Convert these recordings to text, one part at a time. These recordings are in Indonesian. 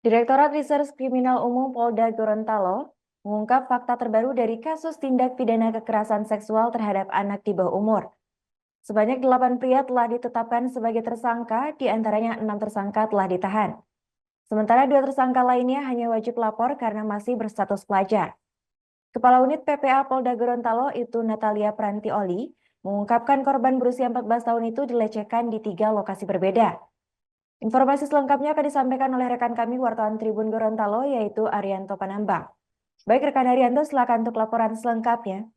Direktorat Reserse Kriminal Umum Polda Gorontalo mengungkap fakta terbaru dari kasus tindak pidana kekerasan seksual terhadap anak di bawah umur. Sebanyak 8 pria telah ditetapkan sebagai tersangka, di antaranya 6 tersangka telah ditahan. Sementara 2 tersangka lainnya hanya wajib lapor karena masih berstatus pelajar. Kepala Unit PPA Polda Gorontalo itu Natalia Prantioli mengungkapkan korban berusia 14 tahun itu dilecehkan di 3 lokasi berbeda. Informasi selengkapnya akan disampaikan oleh rekan kami wartawan Tribun Gorontalo yaitu Arianto Panambang. Baik rekan Arianto, silakan untuk laporan selengkapnya.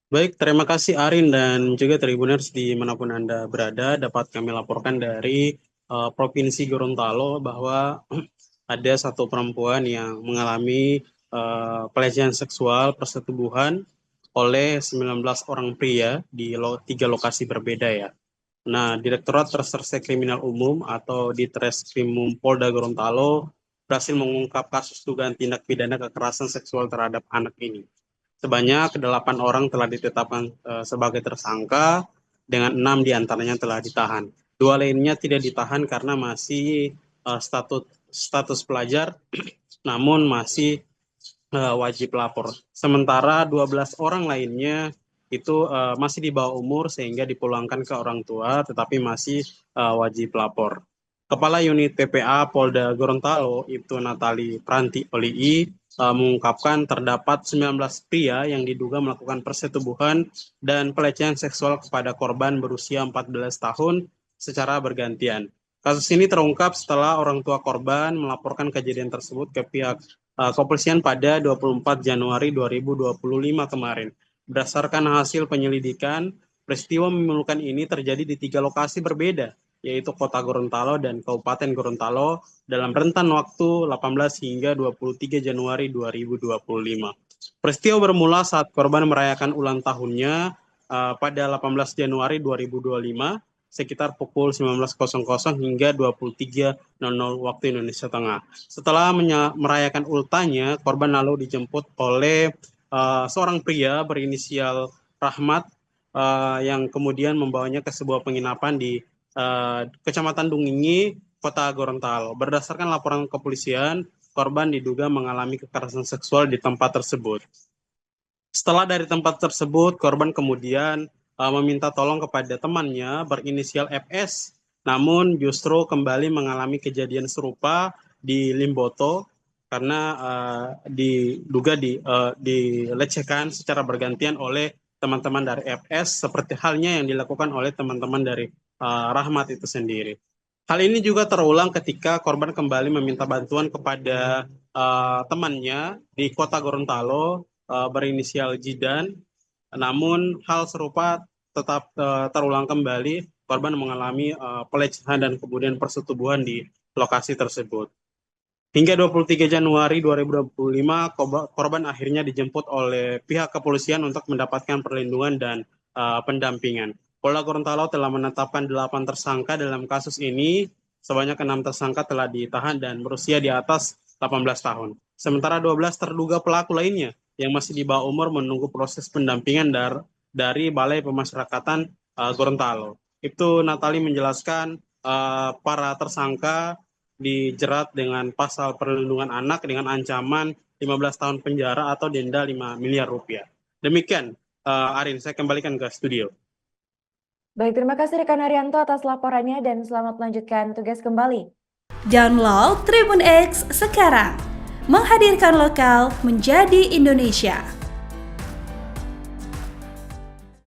Baik, terima kasih Arin dan juga Tribuners dimanapun Anda berada. Dapat kami laporkan dari Provinsi Gorontalo bahwa ada satu perempuan yang mengalami pelecehan seksual persetubuhan oleh 19 orang pria di 3 lokasi berbeda ya. Nah, Direktorat Reserse Kriminal Umum atau Ditreskrimum Polda Gorontalo berhasil mengungkap kasus dugaan tindak pidana kekerasan seksual terhadap anak ini. Sebanyak 8 orang telah ditetapkan sebagai tersangka, dengan 6 diantaranya telah ditahan. 2 lainnya tidak ditahan karena masih status pelajar, namun masih wajib lapor. Sementara 12 orang lainnya itu masih di bawah umur sehingga dipulangkan ke orang tua tetapi masih wajib lapor. Kepala Unit PPA Polda Gorontalo itu Natali Prantioli mengungkapkan terdapat 19 pria yang diduga melakukan persetubuhan dan pelecehan seksual kepada korban berusia 14 tahun secara bergantian. Kasus ini terungkap setelah orang tua korban melaporkan kejadian tersebut ke pihak kepolisian pada 24 Januari 2025 kemarin. Berdasarkan hasil penyelidikan, peristiwa memilukan ini terjadi di 3 lokasi berbeda, yaitu Kota Gorontalo dan Kabupaten Gorontalo dalam rentan waktu 18 hingga 23 Januari 2025. Peristiwa bermula saat korban merayakan ulang tahunnya pada 18 Januari 2025 sekitar pukul 19.00 hingga 23.00 waktu Indonesia Tengah. Setelah merayakan ultahnya, korban lalu dijemput oleh seorang pria berinisial Rahmat yang kemudian membawanya ke sebuah penginapan di Kecamatan Dungingi, Kota Gorontalo. Berdasarkan laporan kepolisian, korban diduga mengalami kekerasan seksual di tempat tersebut. Setelah dari tempat tersebut, korban kemudian meminta tolong kepada temannya berinisial FS, namun justru kembali mengalami kejadian serupa di Limboto karena diduga dilecehkan secara bergantian oleh teman-teman dari FS seperti halnya yang dilakukan oleh teman-teman dari Rahmat itu sendiri. Hal ini juga terulang ketika korban kembali meminta bantuan kepada temannya di Kota Gorontalo berinisial Jidan. Namun hal serupa tetap terulang kembali, korban mengalami pelecehan dan kemudian persetubuhan di lokasi tersebut. Hingga 23 Januari 2025, korban akhirnya dijemput oleh pihak kepolisian untuk mendapatkan perlindungan dan pendampingan. Polda Gorontalo telah menetapkan 8 tersangka dalam kasus ini, sebanyak 6 tersangka telah ditahan dan berusia di atas 18 tahun. Sementara 12 terduga pelaku lainnya yang masih di bawah umur menunggu proses pendampingan dari Balai Pemasyarakatan Gorontalo. Itu Natali menjelaskan para tersangka dijerat dengan pasal perlindungan anak dengan ancaman 15 tahun penjara atau denda 5 miliar rupiah. Demikian, Arin, saya kembalikan ke studio. Baik, terima kasih rekan Arianto atas laporannya dan selamat melanjutkan tugas kembali. Download Tribun X sekarang, menghadirkan lokal menjadi Indonesia.